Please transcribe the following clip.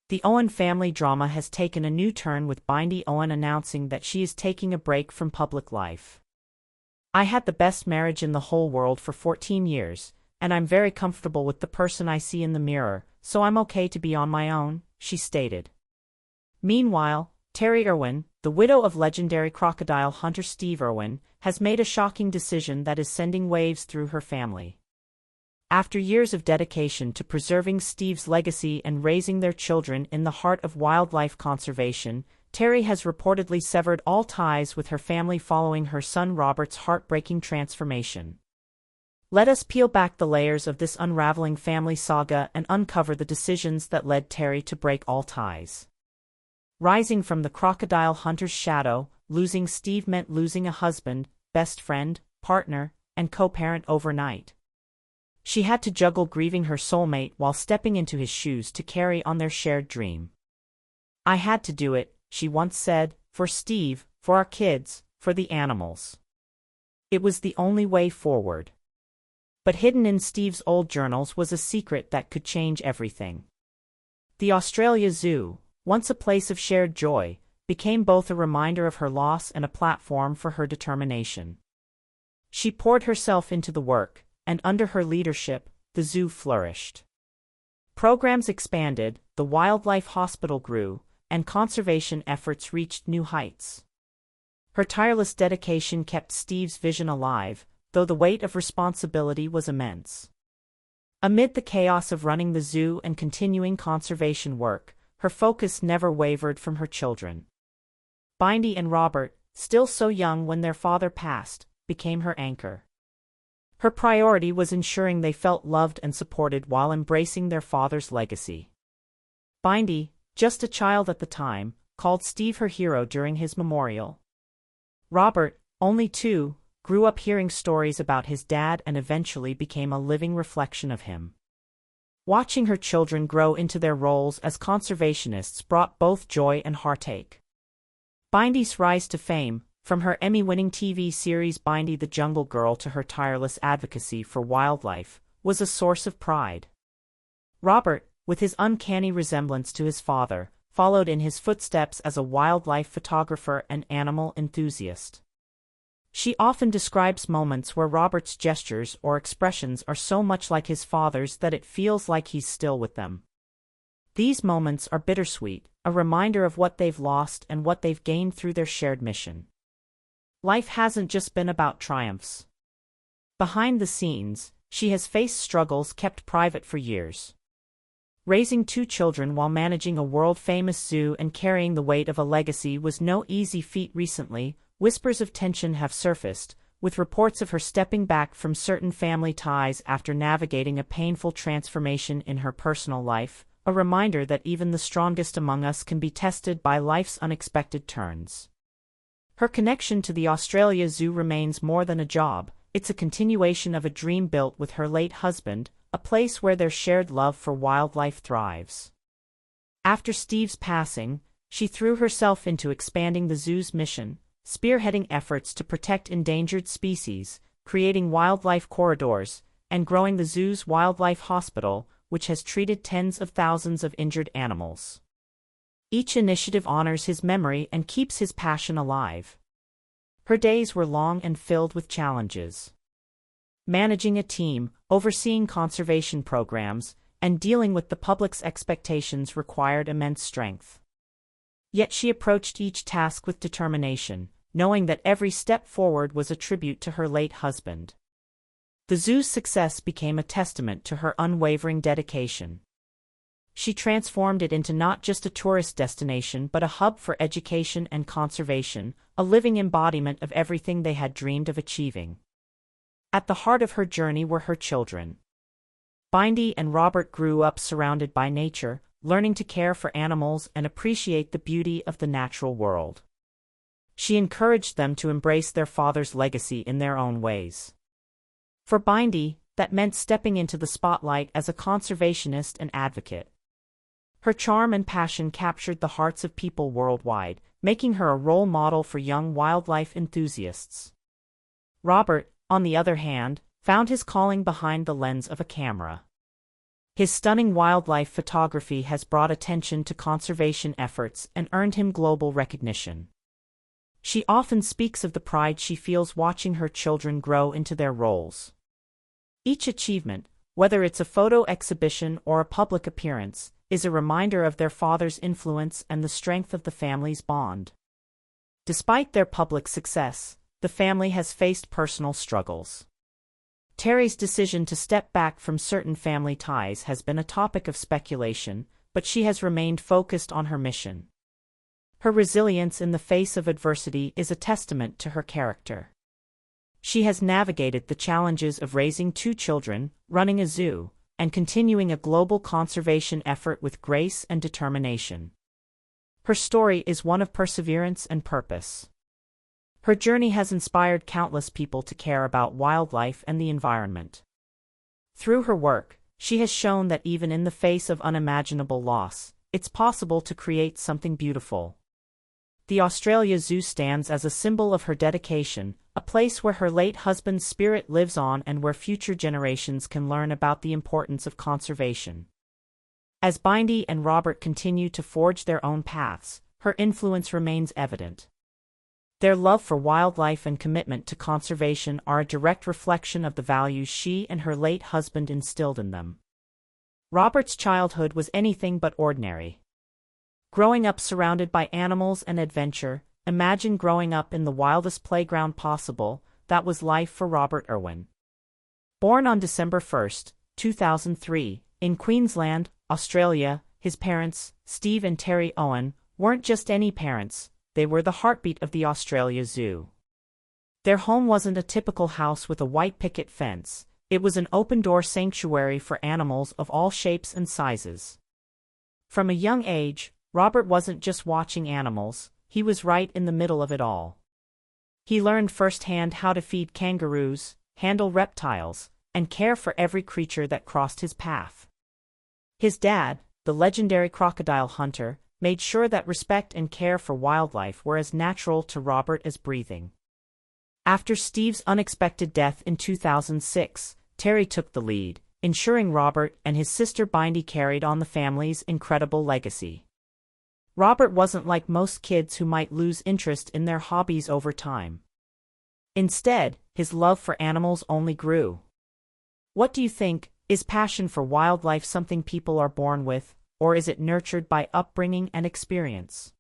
The Owen family drama has taken a new turn with Bindi Owen announcing that she is taking a break from public life. "I had the best marriage in the whole world for 14 years, and I'm very comfortable with the person I see in the mirror, so I'm okay to be on my own," she stated. Meanwhile, Terri Irwin, the widow of legendary crocodile hunter Steve Irwin, has made a shocking decision that is sending waves through her family. After years of dedication to preserving Steve's legacy and raising their children in the heart of wildlife conservation, Terri has reportedly severed all ties with her family following her son Robert's heartbreaking transformation. Let us peel back the layers of this unraveling family saga and uncover the decisions that led Terri to break all ties. Rising from the crocodile hunter's shadow, losing Steve meant losing a husband, best friend, partner, and co-parent overnight. She had to juggle grieving her soulmate while stepping into his shoes to carry on their shared dream. "I had to do it," she once said, "for Steve, for our kids, for the animals. It was the only way forward." But hidden in Steve's old journals was a secret that could change everything. The Australia Zoo, once a place of shared joy, became both a reminder of her loss and a platform for her determination. She poured herself into the work, and under her leadership, the zoo flourished. Programs expanded, the wildlife hospital grew, and conservation efforts reached new heights. Her tireless dedication kept Steve's vision alive, though the weight of responsibility was immense. Amid the chaos of running the zoo and continuing conservation work, her focus never wavered from her children. Bindi and Robert, still so young when their father passed, became her anchor. Her priority was ensuring they felt loved and supported while embracing their father's legacy. Bindi, just a child at the time, called Steve her hero during his memorial. Robert, only 2, grew up hearing stories about his dad and eventually became a living reflection of him. Watching her children grow into their roles as conservationists brought both joy and heartache. Bindi's rise to fame, from her Emmy-winning TV series Bindi the Jungle Girl to her tireless advocacy for wildlife, was a source of pride. Robert, with his uncanny resemblance to his father, followed in his footsteps as a wildlife photographer and animal enthusiast. She often describes moments where Robert's gestures or expressions are so much like his father's that it feels like he's still with them. These moments are bittersweet, a reminder of what they've lost and what they've gained through their shared mission. Life hasn't just been about triumphs. Behind the scenes, she has faced struggles kept private for years. Raising 2 children while managing a world-famous zoo and carrying the weight of a legacy was no easy feat. Recently, whispers of tension have surfaced, with reports of her stepping back from certain family ties after navigating a painful transformation in her personal life, a reminder that even the strongest among us can be tested by life's unexpected turns. Her connection to the Australia Zoo remains more than a job, it's a continuation of a dream built with her late husband, a place where their shared love for wildlife thrives. After Steve's passing, she threw herself into expanding the zoo's mission, spearheading efforts to protect endangered species, creating wildlife corridors, and growing the zoo's wildlife hospital, which has treated tens of thousands of injured animals. Each initiative honors his memory and keeps his passion alive. Her days were long and filled with challenges. Managing a team, overseeing conservation programs, and dealing with the public's expectations required immense strength. Yet she approached each task with determination, knowing that every step forward was a tribute to her late husband. The zoo's success became a testament to her unwavering dedication. She transformed it into not just a tourist destination but a hub for education and conservation, a living embodiment of everything they had dreamed of achieving. At the heart of her journey were her children. Bindi and Robert grew up surrounded by nature, learning to care for animals and appreciate the beauty of the natural world. She encouraged them to embrace their father's legacy in their own ways. For Bindi, that meant stepping into the spotlight as a conservationist and advocate. Her charm and passion captured the hearts of people worldwide, making her a role model for young wildlife enthusiasts. Robert, on the other hand, found his calling behind the lens of a camera. His stunning wildlife photography has brought attention to conservation efforts and earned him global recognition. She often speaks of the pride she feels watching her children grow into their roles. Each achievement, whether it's a photo exhibition or a public appearance, is a reminder of their father's influence and the strength of the family's bond. Despite their public success, the family has faced personal struggles. Terri's decision to step back from certain family ties has been a topic of speculation, but she has remained focused on her mission. Her resilience in the face of adversity is a testament to her character. She has navigated the challenges of raising 2 children, running a zoo, and continuing a global conservation effort with grace and determination. Her story is one of perseverance and purpose. Her journey has inspired countless people to care about wildlife and the environment. Through her work, she has shown that even in the face of unimaginable loss, it's possible to create something beautiful. The Australia Zoo stands as a symbol of her dedication, a place where her late husband's spirit lives on and where future generations can learn about the importance of conservation. As Bindi and Robert continue to forge their own paths, her influence remains evident. Their love for wildlife and commitment to conservation are a direct reflection of the values she and her late husband instilled in them. Robert's childhood was anything but ordinary. Growing up surrounded by animals and adventure, imagine growing up in the wildest playground possible. That was life for Robert Irwin. Born on December 1, 2003, in Queensland, Australia, his parents, Steve and Terri Irwin, weren't just any parents, they were the heartbeat of the Australia Zoo. Their home wasn't a typical house with a white picket fence, it was an open-door sanctuary for animals of all shapes and sizes. From a young age, Robert wasn't just watching animals, he was right in the middle of it all. He learned firsthand how to feed kangaroos, handle reptiles, and care for every creature that crossed his path. His dad, the legendary crocodile hunter, made sure that respect and care for wildlife were as natural to Robert as breathing. After Steve's unexpected death in 2006, Terri took the lead, ensuring Robert and his sister Bindi carried on the family's incredible legacy. Robert wasn't like most kids who might lose interest in their hobbies over time. Instead, his love for animals only grew. What do you think? Is passion for wildlife something people are born with, or is it nurtured by upbringing and experience?